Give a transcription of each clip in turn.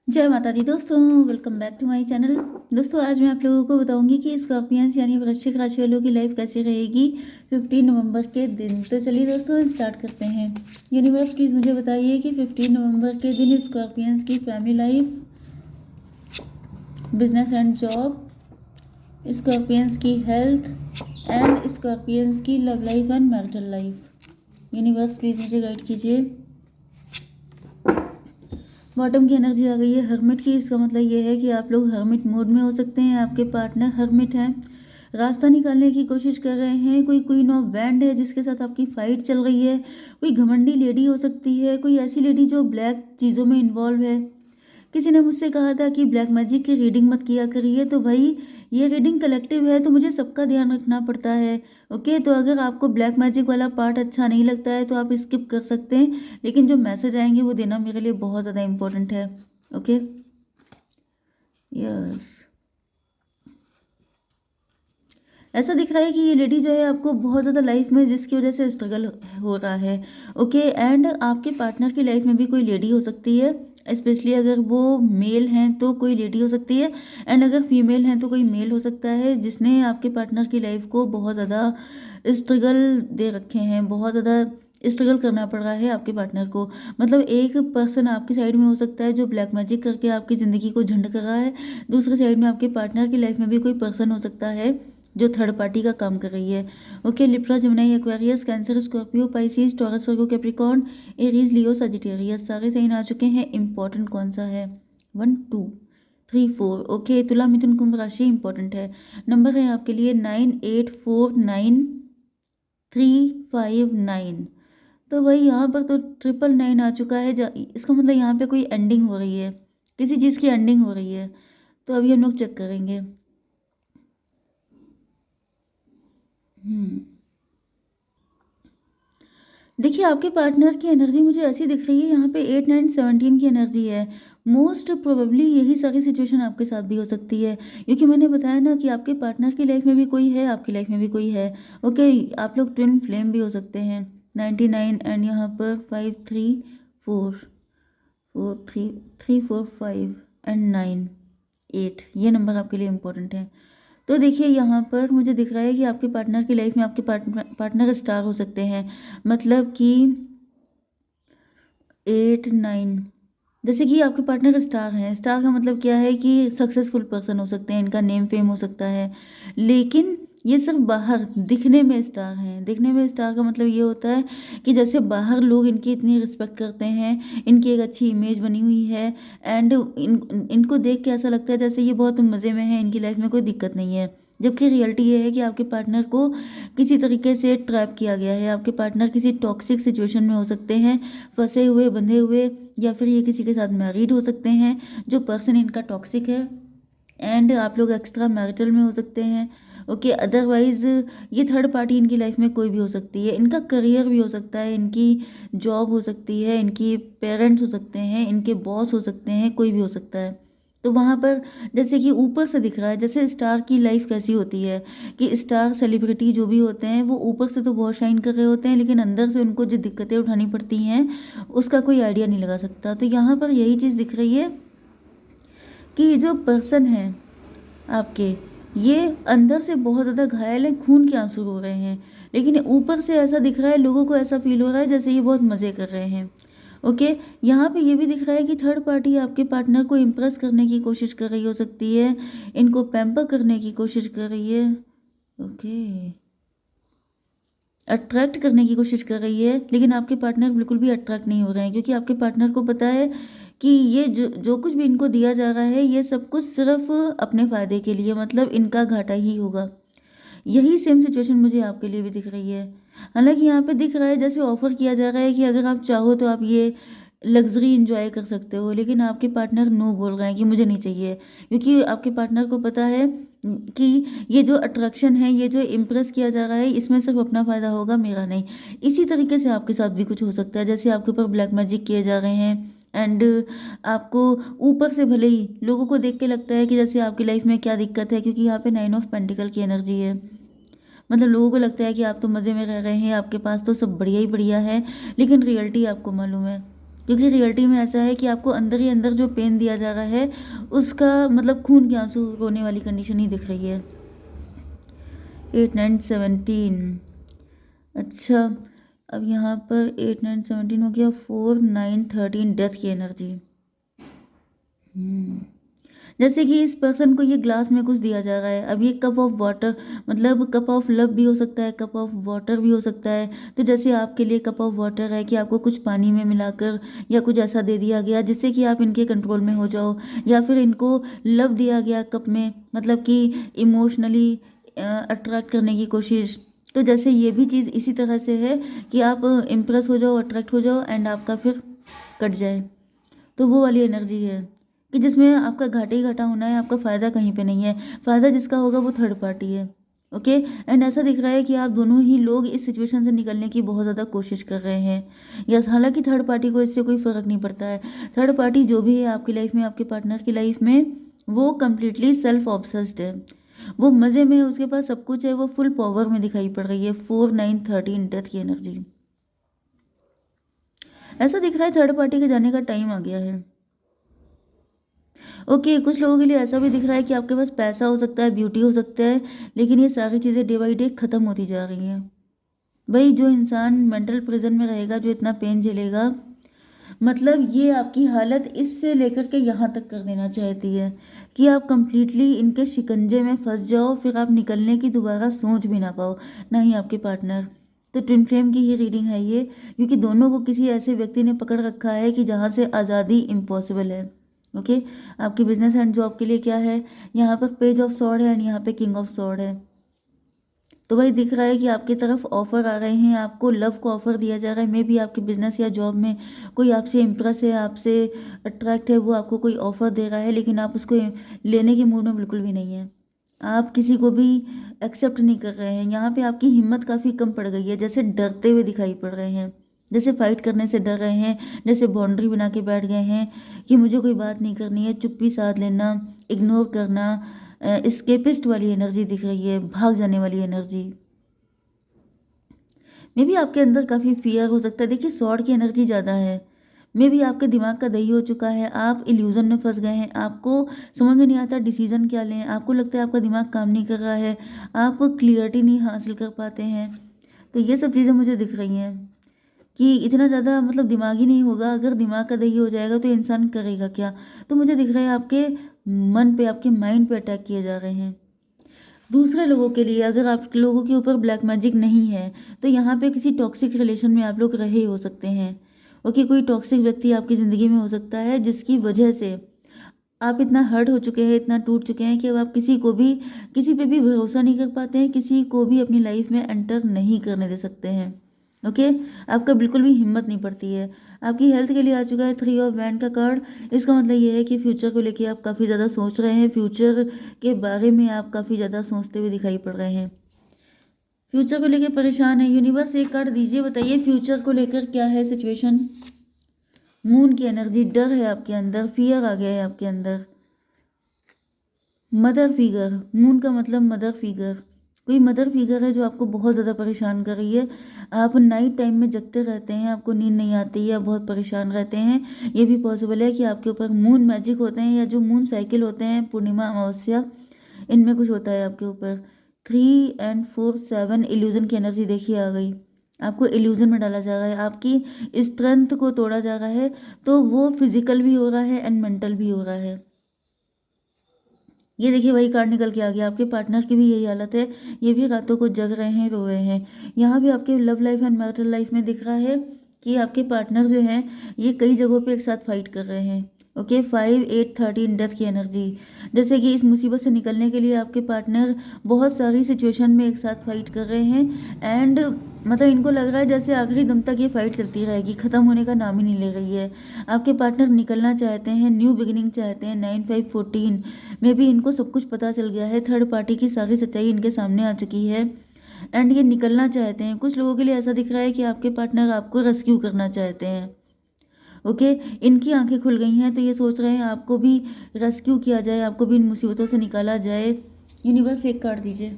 जय माता दी दोस्तों, welcome back to my channel. दोस्तों आज मैं आप लोगों को बताऊंगी कि स्कॉर्पियंस यानी वृश्चिक राशि वालों की लाइफ कैसी रहेगी 15 नवंबर के दिन। तो चलिए दोस्तों स्टार्ट करते हैं। यूनिवर्स प्लीज़ मुझे बताइए कि 15 नवंबर के दिन स्कॉर्पियंस की family life, business and job, scorpions की हेल्थ एंड स्कॉर्पियंस की love life and marital life. Universe please मुझे गाइड कीजिए। बॉटम की एनर्जी आ गई है हर्मिट की। इसका मतलब ये है कि आप लोग हर्मिट मोड में हो सकते हैं, आपके पार्टनर हर्मिट हैं, रास्ता निकालने की कोशिश कर रहे हैं। कोई क्वीन ऑफ वैंड है जिसके साथ आपकी फाइट चल रही है। कोई घमंडी लेडी हो सकती है, कोई ऐसी लेडी जो ब्लैक चीज़ों में इन्वॉल्व है। किसी ने मुझसे कहा था कि ब्लैक मैजिक की रीडिंग मत किया करिए, तो भाई ये रीडिंग कलेक्टिव है तो मुझे सबका ध्यान रखना पड़ता है। ओके, तो अगर आपको ब्लैक मैजिक वाला पार्ट अच्छा नहीं लगता है तो आप स्किप कर सकते हैं, लेकिन जो मैसेज आएंगे वो देना मेरे लिए बहुत ज़्यादा इम्पोर्टेंट है। ओके, यस, ऐसा दिख रहा है कि ये लेडी जो है आपको बहुत ज़्यादा लाइफ में जिसकी वजह से स्ट्रगल हो रहा है। ओके, एंड आपके पार्टनर की लाइफ में भी कोई लेडी हो सकती है, स्पेशली अगर वो मेल हैं तो कोई लेडी हो सकती है, एंड अगर फीमेल हैं तो कोई मेल हो सकता है जिसने आपके पार्टनर की लाइफ को बहुत ज़्यादा स्ट्रगल दे रखे हैं, बहुत ज़्यादा स्ट्रगल करना पड़ रहा है आपके पार्टनर को। मतलब एक पर्सन आपकी साइड में हो सकता है जो ब्लैक मैजिक करके आपकी ज़िंदगी को झंड कर रहा है, दूसरे साइड में आपके पार्टनर की लाइफ में भी कोई पर्सन हो सकता है जो थर्ड पार्टी का काम कर रही है। Okay, Libra, Gemini, Aquarius, Cancer, Scorpio, Pisces, Taurus, Virgo, Capricorn, Aries, Leo, Sagittarius सारे साइन आ चुके हैं। इंपॉर्टेंट कौन सा है? 1 2 3 4। ओके, तुला, मिथुन, कुंभ राशि इंपॉर्टेंट है। नंबर है आपके लिए 9849 359। तो वही यहाँ पर तो 999 आ चुका है। इसका मतलब यहाँ पे कोई एंडिंग हो रही है, किसी चीज़ की एंडिंग हो रही है। तो अभी हम लोग चेक करेंगे। देखिए आपके पार्टनर की एनर्जी मुझे ऐसी दिख रही है, यहाँ पे 8 9 17 की एनर्जी है। मोस्ट प्रोबेबली यही सारी सिचुएशन आपके साथ भी हो सकती है, क्योंकि मैंने बताया ना कि आपके पार्टनर की लाइफ में भी कोई है, आपकी लाइफ में भी कोई है। ओके, आप लोग ट्विन फ्लेम भी हो सकते हैं। 99 एंड यहाँ पर 5 3 4 4 3 3 4 5 एंड 9 8, ये नंबर आपके लिए इम्पोर्टेंट है। तो देखिए यहाँ पर मुझे दिख रहा है कि आपके पार्टनर की लाइफ में आपके पार्टनर स्टार हो सकते हैं। मतलब कि 8 9, जैसे कि आपके पार्टनर स्टार हैं। स्टार का मतलब क्या है कि सक्सेसफुल पर्सन हो सकते हैं, इनका नेम फेम हो सकता है, लेकिन ये सिर्फ बाहर दिखने में स्टार हैं। दिखने में स्टार का मतलब ये होता है कि जैसे बाहर लोग इनकी इतनी रिस्पेक्ट करते हैं, इनकी एक अच्छी इमेज बनी हुई है, एंड इनको देख के ऐसा लगता है जैसे ये बहुत मज़े में है, इनकी लाइफ में कोई दिक्कत नहीं है। जबकि रियलिटी ये है कि आपके पार्टनर को किसी तरीके से ट्रैप किया गया है। आपके पार्टनर किसी टॉक्सिक सिचुएशन में हो सकते हैं, फंसे हुए, बंधे हुए, या फिर ये किसी के साथ मैरिड हो सकते हैं जो पर्सन इनका टॉक्सिक है, एंड आप लोग एक्स्ट्रा मैरिटल में हो सकते हैं। ओके, अदरवाइज ये थर्ड पार्टी इनकी लाइफ में कोई भी हो सकती है। इनका करियर भी हो सकता है, इनकी जॉब हो सकती है, इनकी पेरेंट्स हो सकते हैं, इनके बॉस हो सकते हैं, कोई भी हो सकता है। तो वहाँ पर जैसे कि ऊपर से दिख रहा है, जैसे स्टार की लाइफ कैसी होती है कि स्टार सेलिब्रिटी जो भी होते हैं वो ऊपर से तो बहुत शाइन कर रहे होते हैं, लेकिन अंदर से उनको जो दिक्कतें उठानी पड़ती हैं उसका कोई आइडिया नहीं लगा सकता। तो यहाँ पर यही चीज़ दिख रही है कि जो पर्सन है आपके, ये अंदर से बहुत ज़्यादा घायल है, खून के आंसू रो रहे हैं, लेकिन ऊपर से ऐसा दिख रहा है, लोगों को ऐसा फील हो रहा है जैसे ये बहुत मज़े कर रहे हैं। ओके, यहाँ पे ये भी दिख रहा है कि थर्ड पार्टी आपके पार्टनर को इम्प्रेस करने की कोशिश कर रही हो सकती है, इनको पैम्पर करने की कोशिश कर रही है। ओके, अट्रैक्ट करने की कोशिश कर रही है, लेकिन आपके पार्टनर बिल्कुल भी अट्रैक्ट नहीं हो रहे हैं, क्योंकि आपके पार्टनर को पता है कि ये जो जो कुछ भी इनको दिया जा रहा है ये सब कुछ सिर्फ अपने फ़ायदे के लिए, मतलब इनका घाटा ही होगा। यही सेम सिचुएशन मुझे आपके लिए भी दिख रही है। हालांकि यहाँ पे दिख रहा है जैसे ऑफर किया जा रहा है कि अगर आप चाहो तो आप ये लग्जरी इंजॉय कर सकते हो, लेकिन आपके पार्टनर नो बोल रहे हैं कि मुझे नहीं चाहिए, क्योंकि आपके पार्टनर को पता है कि ये जो अट्रैक्शन है, ये जो इम्प्रेस किया जा रहा है, इसमें सिर्फ अपना फ़ायदा होगा, मेरा नहीं। इसी तरीके से आपके साथ भी कुछ हो सकता है, जैसे आपके ऊपर ब्लैक मैजिक किए जा रहे हैं, एंड आपको ऊपर से भले ही लोगों को देख के लगता है कि जैसे आपकी लाइफ में क्या दिक्कत है, क्योंकि यहाँ पे 9 ऑफ पेंटिकल की एनर्जी है। मतलब लोगों को लगता है कि आप तो मज़े में रह रहे हैं, आपके पास तो सब बढ़िया ही बढ़िया है, लेकिन रियलिटी आपको मालूम है क्योंकि रियलिटी में ऐसा है कि आपको अंदर ही अंदर जो पेन दिया जा रहा है उसका मतलब खून के आंसू रोने वाली कंडीशन ही दिख रही है। 8 9 17। अच्छा, अब यहाँ पर 8 9 17 हो गया, 4 9 13 डेथ की एनर्जी। जैसे कि इस पर्सन को ये ग्लास में कुछ दिया जा रहा है। अब ये कप ऑफ वाटर मतलब कप ऑफ लव भी हो सकता है, कप ऑफ वाटर भी हो सकता है। तो जैसे आपके लिए कप ऑफ वाटर है कि आपको कुछ पानी में मिलाकर या कुछ ऐसा दे दिया गया जिससे कि आप इनके कंट्रोल में हो जाओ, या फिर इनको लव दिया गया कप में, मतलब कि इमोशनली अट्रैक्ट करने की कोशिश। तो जैसे ये भी चीज़ इसी तरह से है कि आप इम्प्रेस हो जाओ, अट्रैक्ट हो जाओ एंड आपका फिर कट जाए। तो वो वाली एनर्जी है कि जिसमें आपका घाटा ही घाटा होना है, आपका फ़ायदा कहीं पे नहीं है। फ़ायदा जिसका होगा वो थर्ड पार्टी है। ओके, एंड ऐसा दिख रहा है कि आप दोनों ही लोग इस सिचुएशन से निकलने की बहुत ज़्यादा कोशिश कर रहे हैं। यस, हालांकि थर्ड पार्टी को इससे कोई फ़र्क नहीं पड़ता है। थर्ड पार्टी जो भी है आपकी लाइफ में, आपके पार्टनर की लाइफ में, वो कम्प्लीटली सेल्फ ऑब्सेस्ड है। वो मज़े में, उसके पास सब कुछ है, वो फुल पावर में दिखाई पड़ रही है। 4 9 13 डेथ की एनर्जी। ऐसा दिख रहा है थर्ड पार्टी के जाने का टाइम आ गया है। ओके, कुछ लोगों के लिए ऐसा भी दिख रहा है कि आपके पास पैसा हो सकता है, ब्यूटी हो सकता है, लेकिन ये सारी चीज़ें डे बाई डे ख़त्म होती जा रही हैं। भाई, जो इंसान मेंटल प्रिजन में रहेगा, जो इतना पेन झेलेगा, मतलब ये आपकी हालत इससे लेकर के यहाँ तक कर देना चाहती है कि आप कंप्लीटली इनके शिकंजे में फंस जाओ, फिर आप निकलने की दोबारा सोच भी ना पाओ, ना ही आपके पार्टनर। तो ट्विन फ्लेम की ही रीडिंग है ये, क्योंकि दोनों को किसी ऐसे व्यक्ति ने पकड़ रखा है कि जहाँ से आज़ादी इम्पॉसिबल है। ओके, आपकी बिजनेस एंड जॉब के लिए क्या है, यहाँ पर पेज ऑफ सॉर्ड है एंड यहाँ पे किंग ऑफ सॉर्ड है। तो वही दिख रहा है कि आपकी तरफ ऑफर आ रहे हैं, आपको लव को ऑफर दिया जा रहा है। मे बी आपके बिजनेस या जॉब में कोई आपसे इम्प्रेस है, आपसे अट्रैक्ट है, वो आपको कोई ऑफर दे रहा है, लेकिन आप उसको लेने के मूड में बिल्कुल भी नहीं है। आप किसी को भी एक्सेप्ट नहीं कर रहे हैं। यहाँ पे आपकी हिम्मत काफ़ी कम पड़ गई है, जैसे डरते हुए दिखाई पड़ रहे हैं, जैसे फाइट करने से डर रहे हैं, जैसे बाउंड्री बना के बैठ गए हैं कि मुझे कोई बात नहीं करनी है, चुप्पी साध लेना, इग्नोर करना। एस्केपिस्ट वाली एनर्जी दिख रही है, भाग जाने वाली एनर्जी। मे बी आपके अंदर काफ़ी फियर हो सकता है। देखिए, सॉर्ड की एनर्जी ज़्यादा है। मे बी आपके दिमाग का दही हो चुका है, आप इल्यूजन में फंस गए हैं, आपको समझ में नहीं आता डिसीजन क्या लें, आपको लगता है आपका दिमाग काम नहीं कर रहा है, आप क्लियरिटी नहीं हासिल कर पाते हैं। तो ये सब चीज़ें मुझे दिख रही हैं कि इतना ज़्यादा मतलब दिमाग ही नहीं होगा। अगर दिमाग का दही हो जाएगा तो इंसान करेगा क्या। तो मुझे दिख रहा है आपके मन पे, आपके माइंड पे अटैक किए जा रहे हैं। दूसरे लोगों के लिए, अगर आप लोगों के ऊपर ब्लैक मैजिक नहीं है तो यहाँ पे किसी टॉक्सिक रिलेशन में आप लोग रहे हो सकते हैं। ओके, कोई टॉक्सिक व्यक्ति आपकी ज़िंदगी में हो सकता है जिसकी वजह से आप इतना हर्ट हो चुके हैं, इतना टूट चुके हैं कि अब आप किसी को भी, किसी पे भी भरोसा नहीं कर पाते हैं, किसी को भी अपनी लाइफ में एंटर नहीं करने दे सकते हैं। ओके, आपका बिल्कुल भी हिम्मत नहीं पड़ती है। आपकी हेल्थ के लिए आ चुका है 3 ऑफ वैंड का कार्ड। इसका मतलब ये है कि फ्यूचर को लेके आप काफ़ी ज़्यादा सोच रहे हैं, फ्यूचर के बारे में आप काफ़ी ज़्यादा सोचते हुए दिखाई पड़ रहे हैं, फ्यूचर को लेके परेशान है। यूनिवर्स एक कार्ड दीजिए, बताइए फ्यूचर को लेकर क्या है सिचुएशन। मून की एनर्जी, डर है आपके अंदर, फियर आ गया है आपके अंदर। मदर फिगर, मून का मतलब मदर फिगर, कोई मदर फिगर है जो आपको बहुत ज़्यादा परेशान कर रही है। आप नाइट टाइम में जगते रहते हैं, आपको नींद नहीं आती या बहुत परेशान रहते हैं। ये भी पॉसिबल है कि आपके ऊपर मून मैजिक होते हैं या जो मून साइकिल होते हैं, पूर्णिमा अमावस्या, इनमें कुछ होता है आपके ऊपर। 3 एंड 4 7 इल्यूजन की एनर्जी देखिए आ गई। आपको इल्यूजन में डाला जा रहा है, आपकी स्ट्रेंथ को तोड़ा जा रहा है। तो वो फिजिकल भी हो रहा है एंड मेंटल भी हो रहा है। ये देखिए वही कार्ड निकल के आ गया। आपके पार्टनर की भी यही हालत है, ये भी रातों को जग रहे हैं, रो रहे हैं। यहाँ भी आपके love life and marital life में दिख रहा है कि आपके पार्टनर जो हैं ये कई जगहों पे एक साथ फाइट कर रहे हैं। ओके, 5 8 13 डेथ की एनर्जी, जैसे कि इस मुसीबत से निकलने के लिए आपके पार्टनर बहुत सारी सिचुएशन में एक साथ फाइट कर रहे हैं एंड मतलब इनको लग रहा है जैसे आखिरी दम तक ये फाइट चलती रहेगी, ख़त्म होने का नाम ही नहीं ले रही है। आपके पार्टनर निकलना चाहते हैं, न्यू बिगिनिंग चाहते हैं। 9 5 14 में भी इनको सब कुछ पता चल गया है, थर्ड पार्टी की सारी सच्चाई इनके सामने आ चुकी है एंड ये निकलना चाहते हैं। कुछ लोगों के लिए ऐसा दिख रहा है कि आपके पार्टनर आपको रेस्क्यू करना चाहते हैं। ओके, इनकी आंखें खुल गई हैं तो ये सोच रहे हैं आपको भी रेस्क्यू किया जाए, आपको भी इन मुसीबतों से निकाला जाए। यूनिवर्स एक कार्ड दीजिए।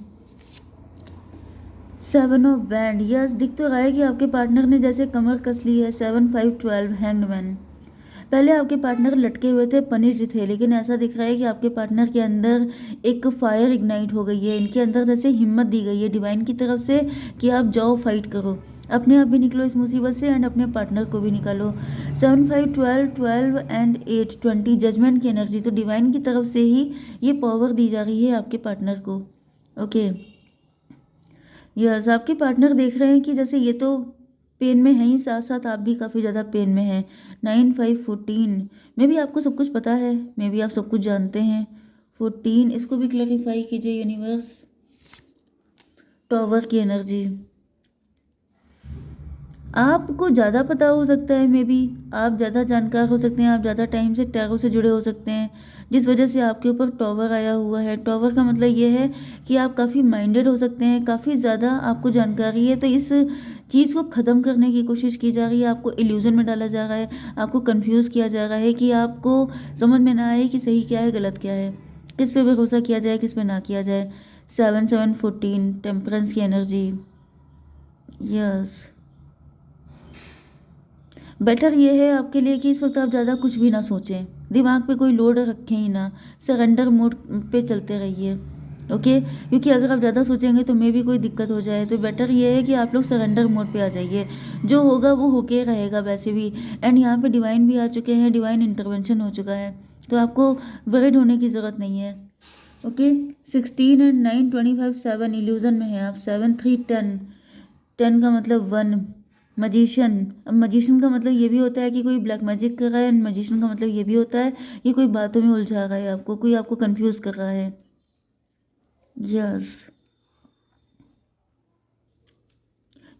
7 ऑफ वैंड, यस, दिख तो रहा है कि आपके पार्टनर ने जैसे कमर कस ली है। 7 5 12 हैंग्ड मैन। पहले आपके पार्टनर लटके हुए थे, पनिश्ड थे, लेकिन ऐसा दिख रहा है कि आपके पार्टनर के अंदर एक फायर इग्नाइट हो गई है। इनके अंदर जैसे हिम्मत दी गई है डिवाइन की तरफ से कि आप जाओ, फाइट करो, अपने आप भी निकलो इस मुसीबत से एंड अपने पार्टनर को भी निकालो। 7 5 12 12 एंड 8 20 जजमेंट की एनर्जी, तो डिवाइन की तरफ से ही ये पावर दी जा रही है आपके पार्टनर को। ओके, यस, आपके पार्टनर देख रहे हैं कि जैसे ये तो पेन में है ही, साथ साथ आप भी काफ़ी ज़्यादा पेन में हैं। 9 5 14 में भी आपको सब कुछ पता है, मे भी आप सब कुछ जानते हैं। 14 इसको भी क्लैरिफाई कीजिए यूनिवर्स। टॉवर की एनर्जी, आपको ज़्यादा पता हो सकता है, मे बी आप ज़्यादा जानकार हो सकते हैं, आप ज़्यादा टाइम से टैरो से जुड़े हो सकते हैं, जिस वजह से आपके ऊपर टॉवर आया हुआ है। टॉवर का मतलब ये है कि आप काफ़ी माइंडेड हो सकते हैं, काफ़ी ज़्यादा आपको जानकारी है, तो इस चीज़ को ख़त्म करने की कोशिश की जा रही है, आपको इल्यूज़न में डाला जा रहा है, आपको कंफ्यूज किया जा रहा है कि आपको समझ में ना आए कि सही क्या है गलत क्या है, किस पे भरोसा किया जाए किस पे ना किया जाए। 7 7 14 टेम्परेंस की एनर्जी, यस, बेटर ये है आपके लिए कि इस वक्त आप ज़्यादा कुछ भी ना सोचें, दिमाग पे कोई लोड रखें ही ना, सरेंडर मोड पे चलते रहिए। ओके, क्योंकि अगर आप ज़्यादा सोचेंगे तो मे भी कोई दिक्कत हो जाए, तो बेटर ये है कि आप लोग सरेंडर मोड पे आ जाइए, जो होगा वो होके रहेगा वैसे भी। एंड यहाँ पे डिवाइन भी आ चुके हैं, डिवाइन इंटरवेंशन हो चुका है, तो आपको वरिड होने की ज़रूरत नहीं है। ओके, 16 एंड 9 25 7 इल्यूजन में है आप। 7 3 10, 10 का मतलब 1, मजिशियन। अब मजिशियन का मतलब ये भी होता है कि कोई ब्लैक मैजिक कर रहा है, एंड मजिशियन का मतलब ये भी होता है कि कोई बातों में उलझा रहा है आपको, कोई आपको कंफ्यूज कर रहा है। यस,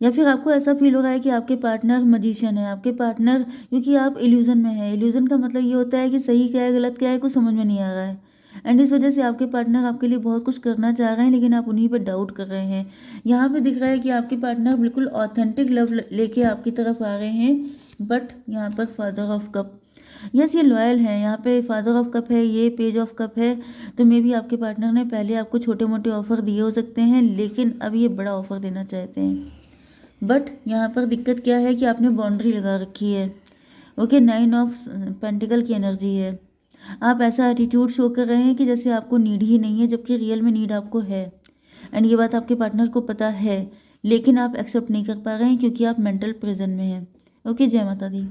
या फिर आपको ऐसा फील हो रहा है कि आपके पार्टनर मजिशियन है, आपके पार्टनर, क्योंकि आप इल्यूजन में है। इल्यूजन का मतलब ये होता है कि सही क्या है गलत क्या है कुछ समझ में नहीं आ रहा है, एंड इस वजह से आपके पार्टनर आपके लिए बहुत कुछ करना चाह रहे हैं, लेकिन आप उन्हीं पे डाउट कर रहे हैं। यहाँ पे दिख रहा है कि आपके पार्टनर बिल्कुल ऑथेंटिक लव लेके आपकी तरफ आ रहे हैं, बट यहाँ पर फादर ऑफ कप, यस, ये लॉयल है। यहाँ पे फादर ऑफ कप है, ये पेज ऑफ कप है, तो मे बी आपके पार्टनर ने पहले आपको छोटे मोटे ऑफर दिए हो सकते हैं, लेकिन अब ये बड़ा ऑफर देना चाहते हैं। बट यहाँ पर दिक्कत क्या है कि आपने बाउंड्री लगा रखी है। ओके, 9 ऑफ पेंटिकल की एनर्जी है। आप ऐसा एटीट्यूड शो कर रहे हैं कि जैसे आपको नीड ही नहीं है, जबकि रियल में नीड आपको है, एंड ये बात आपके पार्टनर को पता है, लेकिन आप एक्सेप्ट नहीं कर पा रहे हैं क्योंकि आप मेंटल प्रिजन में हैं। ओके, जय माता दी।